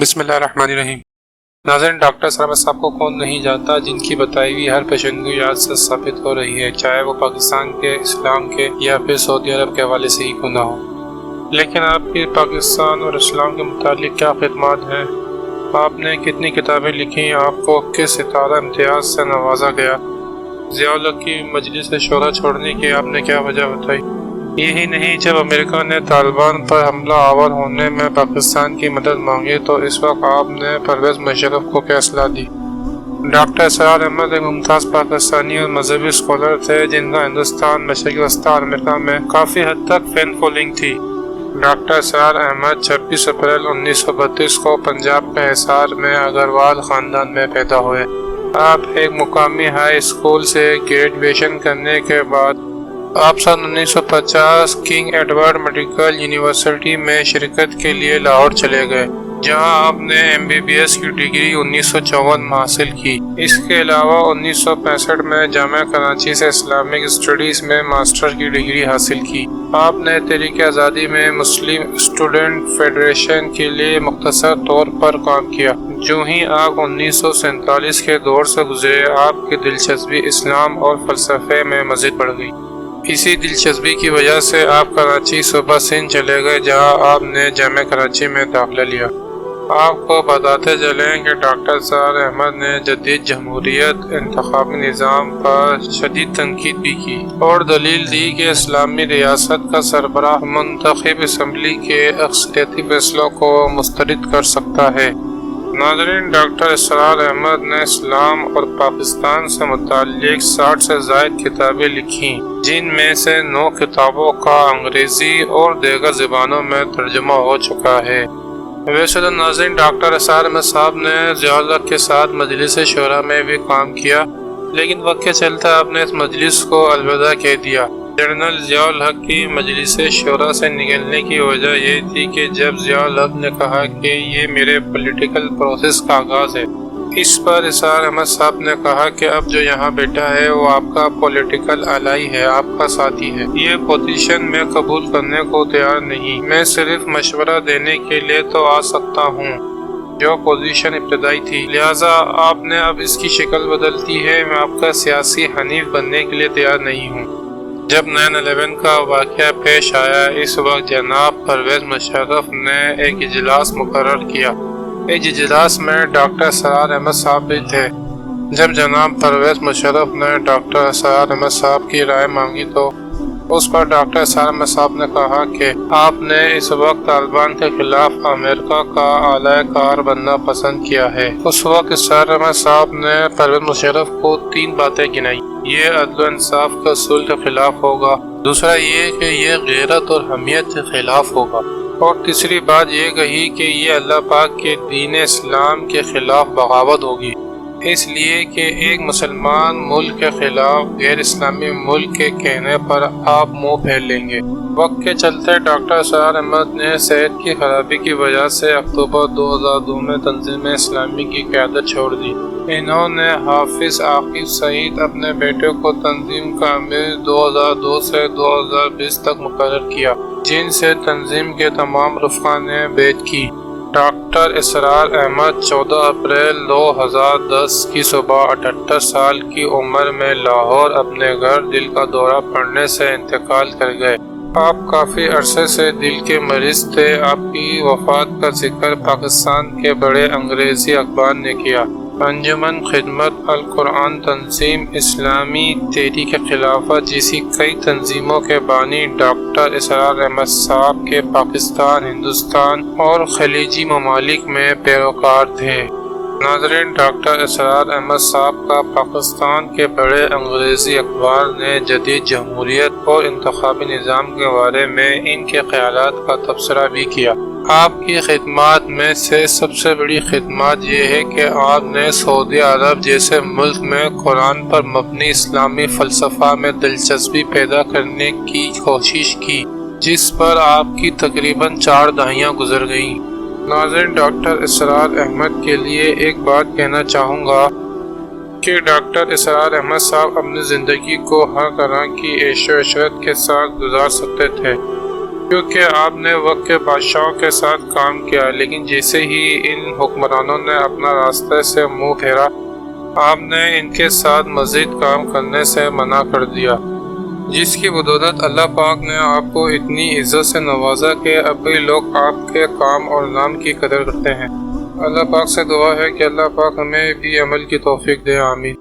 بسم اللہ الرحمن الرحیم۔ ناظرین، ڈاکٹر سرور صاحب کو کون نہیں جانتا جن کی بتائی ہوئی ہر پیشنگویات سے ثابت ہو رہی ہے، چاہے وہ پاکستان کے، اسلام کے یا پھر سعودی عرب کے حوالے سے ہی کیوں نہ ہو۔ لیکن آپ کی پاکستان اور اسلام کے متعلق کیا خدمات ہیں؟ آپ نے کتنی کتابیں لکھی؟ آپ کو کس ستارہ امتیاز سے نوازا گیا؟ ضیاء الحق کی مجلس شورا چھوڑنے کی آپ نے کیا وجہ بتائی؟ یہی نہیں، جب امریکہ نے طالبان پر حملہ آور ہونے میں پاکستان کی مدد مانگی تو اس وقت آپ نے پرویز مشرف کو کیا صلاح دی؟ ڈاکٹر اسرار احمد ایک ممتاز پاکستانی اور مذہبی اسکالر تھے جن کا ہندوستان، مشرقی وسطی اور امریکہ میں کافی حد تک فین فالوئنگ تھی۔ ڈاکٹر اسرار احمد 26 اپریل 1932 کو پنجاب کے حصار میں اگروال خاندان میں پیدا ہوئے۔ آپ ایک مقامی ہائی اسکول سے گریجویشن کرنے کے بعد آپ سن 1950 کنگ ایڈورڈ میڈیکل یونیورسٹی میں شرکت کے لیے لاہور چلے گئے، جہاں آپ نے MBBS کی ڈگری 1954 میں حاصل کی۔ اس کے علاوہ 1965 میں جامعہ کراچی سے اسلامک اسٹڈیز میں ماسٹر کی ڈگری حاصل کی۔ آپ نے تحریک آزادی میں مسلم اسٹوڈنٹ فیڈریشن کے لیے مختصر طور پر کام کیا۔ جو ہی آپ 1947 کے دور سے گزرے، آپ کی دلچسپی اسلام اور فلسفے میں مزید بڑھ گئی۔ اسی دلچسپی کی وجہ سے آپ کراچی صوبہ سندھ چلے گئے، جہاں آپ نے جامعہ کراچی میں داخلہ لیا۔ آپ کو بتاتے چلیں کہ ڈاکٹر اسرار احمد نے جدید جمہوریت انتخابی نظام پر شدید تنقید بھی کی اور دلیل دی کہ اسلامی ریاست کا سربراہ منتخب اسمبلی کے اکثریتی فیصلوں کو مسترد کر سکتا ہے۔ ناظرین، ڈاکٹر اسرار احمد نے اسلام اور پاکستان سے متعلق 60 سے زائد کتابیں لکھیں، جن میں سے 9 کتابوں کا انگریزی اور دیگر زبانوں میں ترجمہ ہو چکا ہے۔ ویسے تو ناظرین، ڈاکٹر اسرار احمد صاحب نے ضیاء الحق کے ساتھ مجلس شورا میں بھی کام کیا، لیکن وقت کے چلتے آپ نے اس مجلس کو الوداع کہہ دیا۔ جنرل ضیاء الحق کی مجلس شورا سے نکلنے کی وجہ یہ تھی کہ جب ضیاء الحق نے کہا کہ یہ میرے پولیٹیکل پروسیس کا آغاز ہے، اس پر اسرار احمد صاحب نے کہا کہ اب جو یہاں بیٹھا ہے وہ آپ کا پولیٹیکل الائی ہے، آپ کا ساتھی ہے۔ یہ پوزیشن میں قبول کرنے کو تیار نہیں، میں صرف مشورہ دینے کے لیے تو آ سکتا ہوں۔ جو پوزیشن ابتدائی تھی، لہٰذا آپ نے اب اس کی شکل بدل دی ہے۔ میں آپ کا سیاسی حریف بننے کے لیے تیار نہیں ہوں۔ جب 9/11 کا واقعہ پیش آیا، اس وقت جناب پرویز مشرف نے ایک اجلاس مقرر کیا۔ اس اجلاس میں ڈاکٹر اسرار احمد صاحب بھی تھے۔ جب جناب پرویز مشرف نے ڈاکٹر اسرار احمد صاحب کی رائے مانگی تو اس پر ڈاکٹر اسرار احمد صاحب نے کہا کہ آپ نے اس وقت طالبان کے خلاف امریکہ کا اعلی کار بننا پسند کیا ہے۔ اس وقت اسرار احمد صاحب نے پرویز مشرف کو 3 باتیں گنائی۔ یہ عدل و انصاف کے اصول کے خلاف ہوگا، دوسرا یہ کہ یہ غیرت اور حمیت کے خلاف ہوگا، اور تیسری بات یہ کہی کہ یہ اللہ پاک کے دین اسلام کے خلاف بغاوت ہوگی، اس لیے کہ ایک مسلمان ملک کے خلاف غیر اسلامی ملک کے کہنے پر آپ منہ پھیر لیں گے۔ وقت کے چلتے ڈاکٹر اسرار احمد نے صحت کی خرابی کی وجہ سے اکتوبر 2002 میں تنظیم اسلامی کی قیادت چھوڑ دی۔ انہوں نے حافظ عاقب سعید اپنے بیٹے کو تنظیم کا امیر 2002 سے 2020 تک مقرر کیا، جن سے تنظیم کے تمام رفقا نے بیعت کی۔ ڈاکٹر اسرار احمد 14 اپریل 2010 کی صبح 78 سال کی عمر میں لاہور اپنے گھر دل کا دورہ پڑنے سے انتقال کر گئے۔ آپ کافی عرصے سے دل کے مریض تھے۔ آپ کی وفات کا ذکر پاکستان کے بڑے انگریزی اخبار نے کیا۔ انجمن خدمت القرآن تنظیم، اسلامی تحریک خلافت جیسی کئی تنظیموں کے بانی ڈاکٹر اسرار احمد صاحب کے پاکستان، ہندوستان اور خلیجی ممالک میں پیروکار تھے۔ ناظرین، ڈاکٹر اسرار احمد صاحب کا پاکستان کے بڑے انگریزی اخبار نے جدید جمہوریت اور انتخابی نظام کے بارے میں ان کے خیالات کا تبصرہ بھی کیا۔ آپ کی خدمات میں سے سب سے بڑی خدمات یہ ہے کہ آپ نے سعودی عرب جیسے ملک میں قرآن پر مبنی اسلامی فلسفہ میں دلچسپی پیدا کرنے کی کوشش کی، جس پر آپ کی تقریباً 4 دہائیاں گزر گئیں۔ ناظرین، ڈاکٹر اسرار احمد کے لیے ایک بات کہنا چاہوں گا کہ ڈاکٹر اسرار احمد صاحب اپنی زندگی کو ہر طرح کی عیش و عشرت کے ساتھ گزار سکتے تھے۔ کیونکہ آپ نے وقت کے بادشاہوں کے ساتھ کام کیا، لیکن جیسے ہی ان حکمرانوں نے اپنا راستے سے منہ پھیرا، آپ نے ان کے ساتھ مزید کام کرنے سے منع کر دیا، جس کی بدولت اللہ پاک نے آپ کو اتنی عزت سے نوازا کہ اب بھی لوگ آپ کے کام اور نام کی قدر کرتے ہیں۔ اللہ پاک سے دعا ہے کہ اللہ پاک ہمیں بھی عمل کی توفیق دے، آمین۔